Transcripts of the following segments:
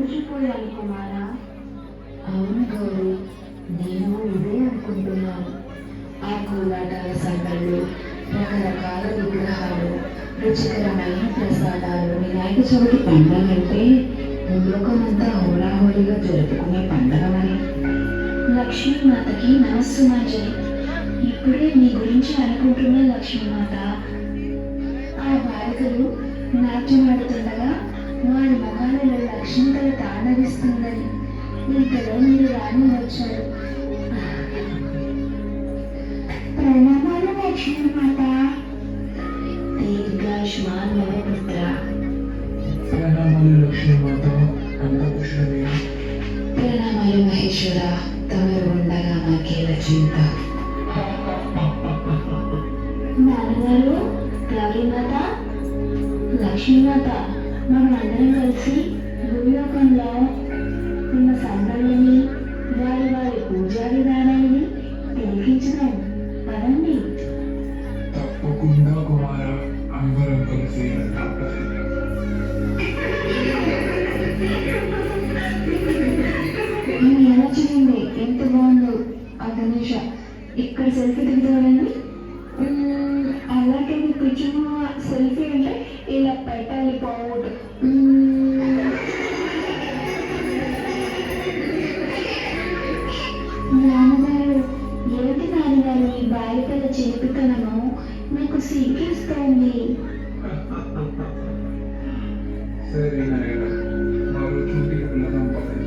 మురిసిపోయాను కుమారా. అవును గౌరీ, నేను ఇదే అనుకుంటున్నాను. ఆ కోలాటాల సందళ్ళు, రకరకాల విగ్రహాలు, రుచికరమైన ప్రసాదాలు. వినాయక చవితి పండుగ అంటే భూలోకమంతా హోరాహోరీగా జరుపుకునే పండుగ మరి. లక్ష్మీమాతకి నమస్సుమాంజలి. ఇప్పుడే మీ గురించి అనుకుంటున్న లక్ష్మీమాత. ఆ బాలికలు నాట్యమాడుతుండగా వారి మొహాలలో లక్ష్మీకళ తాండవిస్తుందని ఇంతలో మీరు రాని వచ్చారు. ప్రణామాలు లక్ష్మీమాత. దీర్ఘాయుష్మాన్ భవ పుత్ర. ప్రణామాలు లక్ష్మీమాత, అంత కుశలమే. ప్రణామాలు మహేశ్వర. తమరు ఉండగా మాకేల చింత. నాన్నగారు, గౌరీమాత, లక్ష్మీమాత, మనందరం కలిసి భూలోకంలో ఉన్న సందళ్ళని, వారి వారి పూజా విధానాన్ని తిలకించడం పదండి. తప్పకుండా కుమార, అందరం కలిసి ఎలా చూడండి, ఎంత బాగుందో ఆ గణేష. ఇక్కడ సెల్ఫీ దిగుతాడండి. అలాగే కొంచెం సెల్ఫీ అంటే ఇలా పెట్టాలి పౌడ్. నాన్నగారు, ఏంటి నాన్నగారు ఈ బాలికల చిలిపితనము? నాకు సిగ్గేస్తోంది. సరే నాయన, మరో చోటికి వెళదాం పదండి.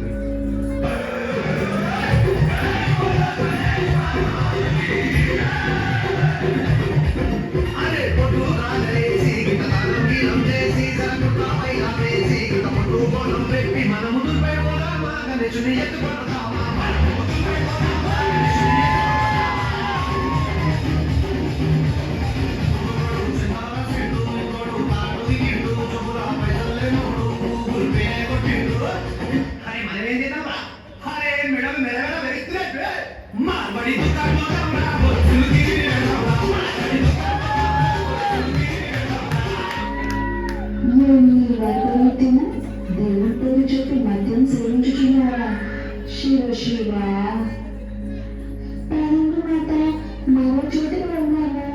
దేవుడి పేరు చెప్పి మద్యం సేవించుచున్నారా? శివ శివ. మాత మరో చోటికి వెళ్ళాను.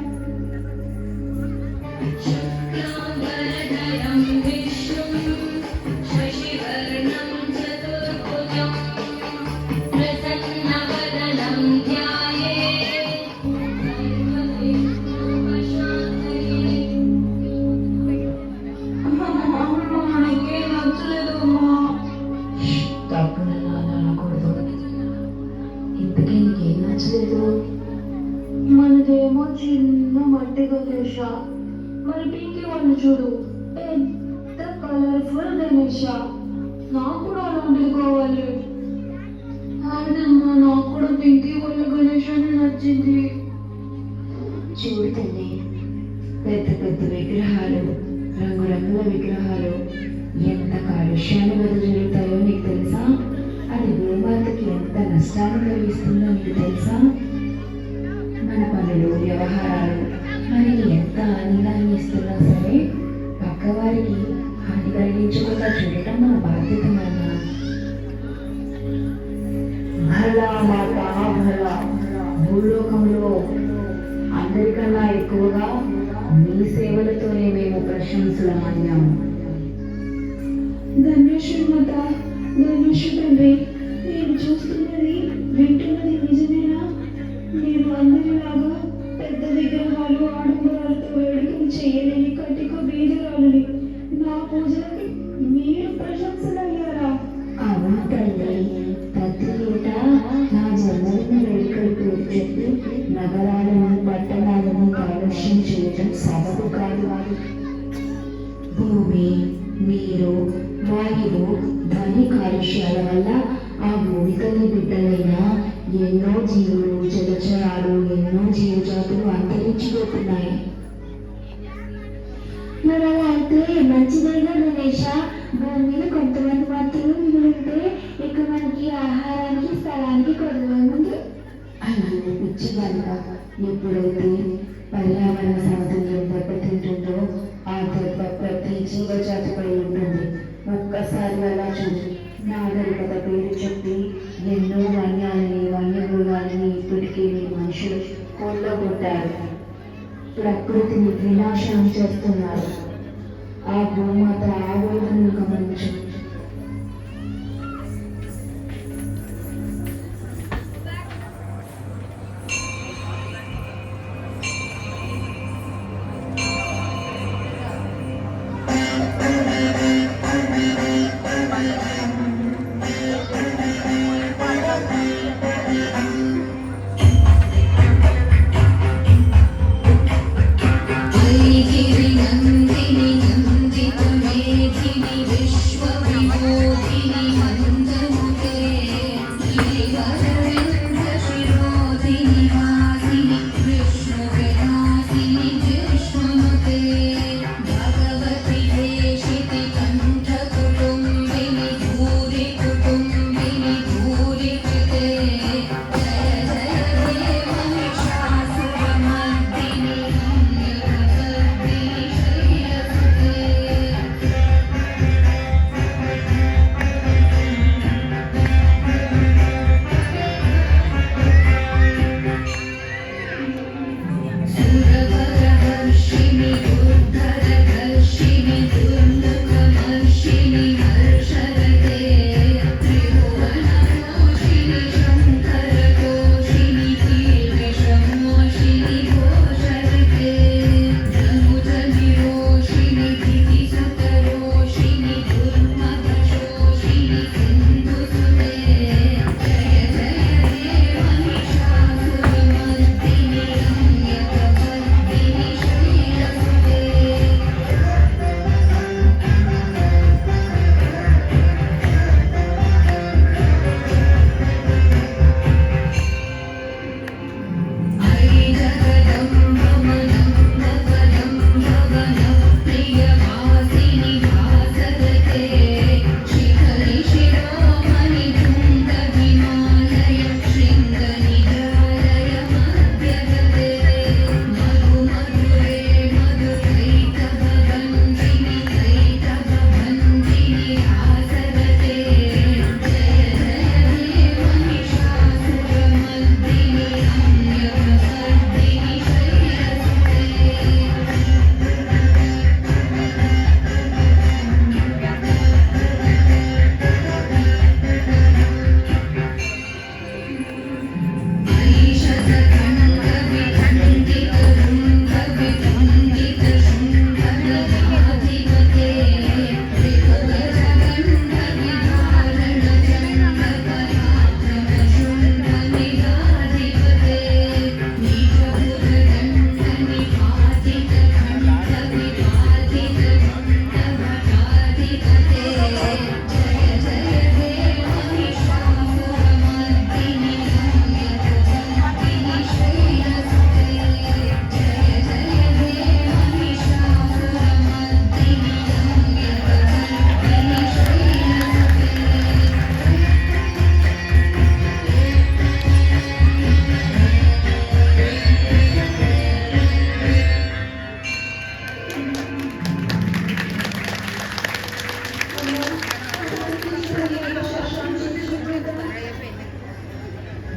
ఇంతకీ నీకేం నచ్చలేదు? మనదేమో చిన్న మట్టి గణేష, మరి పింకీ వాళ్ళు చూడు పెద్ద కలర్ఫుల్ గణేష. నాకు కూడా అలాంటిది కావాలి. అవునమ్మా, నాకు కూడా పింకీ వాళ్ళ గణేష్ అని నచ్చింది. చూడు తల్లి, పెద్ద పెద్ద విగ్రహాలు, రంగురంగుల విగ్రహాలు ఎంత కాలుష్యాన్ని వెదజల్లుతాయో నీకు తెలుసా? అది భూమాతకి ఎంత నష్టాన్ని కలిగిస్తుందో నీకు తెలుసా? మన పనులు, వ్యవహారాలు మనకి ఎంత ఆనందాన్ని ఇస్తున్నా సరే పక్కవారికి హాని కలిగించకుండా చూడటం మన బాధ్యత నాన్న. భలా మాత భలా. భూలోకంలో అందరికన్నా ఎక్కువగా మీ సేవలతోనే మేము ప్రశంసలమయ్యాము. ధన్యేశ్వరి మాత, ధన్యేశ్వరి తండ్రి, నేను చూస్తున్నది వింటున్నది నిజమేనా? నేను అందరిలాగా పెద్ద విగ్రహాలు, ఆడంబరాలతో వేడుకలు చేయలేని కటిక బీదరాలని. నా పూజలకి మీరు ప్రశంసలయ్యారా? అవును తల్లి, ప్రతి ఏటా నా జన్మదిన వేడుకలు పేరు చెప్పి నగరాలను, పట్టణాలను కాలుష్యం చేయటం సబబు కాదు. భూమి, నీరు, వాయువు, ధ్వని కాలుష్యాల వల్ల ఆ భూమి తల్లి బిడ్డలైన ఎన్నో జీవులు, జలచరాలు, ఎన్నో జీవజాతులు అంతరించిపోతున్నాయి. మరి అలా అయితే మంచిదేగా గణేష. భూమి మీద కొంతమంది మాత్రమే మిగిలితే ఇక మనకి ఆహారానికి, స్థలానికి కొద్దిగా ఉంది. అలానే పిచ్చి కనుక ఎప్పుడైతే పర్యావరణ సమతుల్యం దెబ్బతింటుందో ఆ దెబ్బ ప్రతి జీవజాతిపై ఉంటుంది. ఒక్కసారి ఒక్కసారి అలా చూడు. నాగరికత పేరు చెప్పి ఎన్నో వన్యాలని వన్యమృగాలని ఇప్పటికీ మీ మనుషులు కొల్లగొట్టారు. ప్రకృతిని వినాశనం చేస్తున్నారు. ఆ భూమాత ఆవేదనను గమనించు.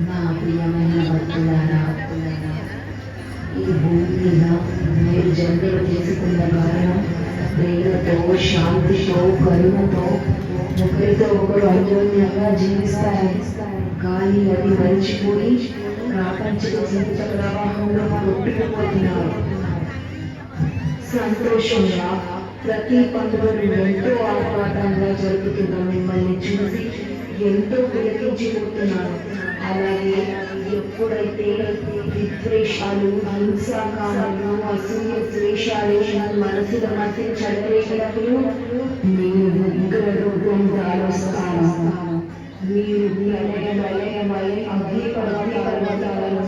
నా ప్రియమైన భక్తులారా, ఈ భూమి మీద మీరు జన్మలు తీసుకున్న కారణం ప్రేమతో, శాంతితో, కరుణతో ఒకరితో ఒకరు అన్యోన్యంగా జీవిస్తారు. కానీ అది మరిచిపోయి ప్రాపంచిక జీవిత ప్రవాహంలో కొట్టుకుపోతున్నారు. సంతోషంగా ప్రతి పండుగను ఎంతో ఆహ్లాదంగా జరుపుతున్న మిమ్మల్ని చూసి ఎంతో పులకించిపోతున్నాను. అలాగే ఎప్పుడైతే విద్వేషాలు, హింసాకారాలు, అసూయ ద్వేషాలు మనసులో మధ్య చెలరేగినప్పుడు మీరు ఉగ్ర రూపం దాలుస్తాను. మీరు ప్రళయమై అగ్ని పర్వతాలను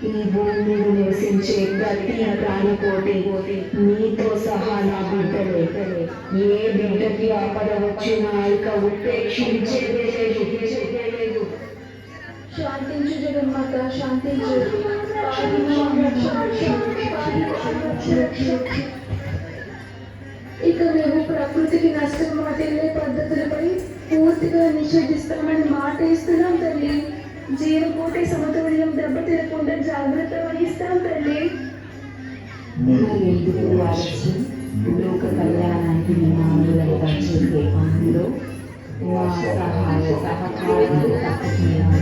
ఈ భూమిని నివసించే ప్రతి ప్రాణికోటి మీతో సహా నా బిడ్డలే. ఏ బిడ్డకి ఆపద వచ్చినా ఇక ఉపేక్షించేదే లేదు. శాంతించు జగన్మాత, శాంతించు. ఇక మేము ప్రకృతికి నష్టం వాటిల్లే పద్ధతులపై పూర్తిగా నిషేధిస్తామని మాట ఇస్తున్నాం తల్లి. జీవకోటి సమతుల్యం దెబ్బతినకుండా జాగ్రత్త వహిస్తాం తల్లి. ఎందుకు వాడచ్చు లోక కళ్యాణానికి నియమానులుగా చేసే పనుల్లో మా సహాయ సహకారాలు తప్పకుండా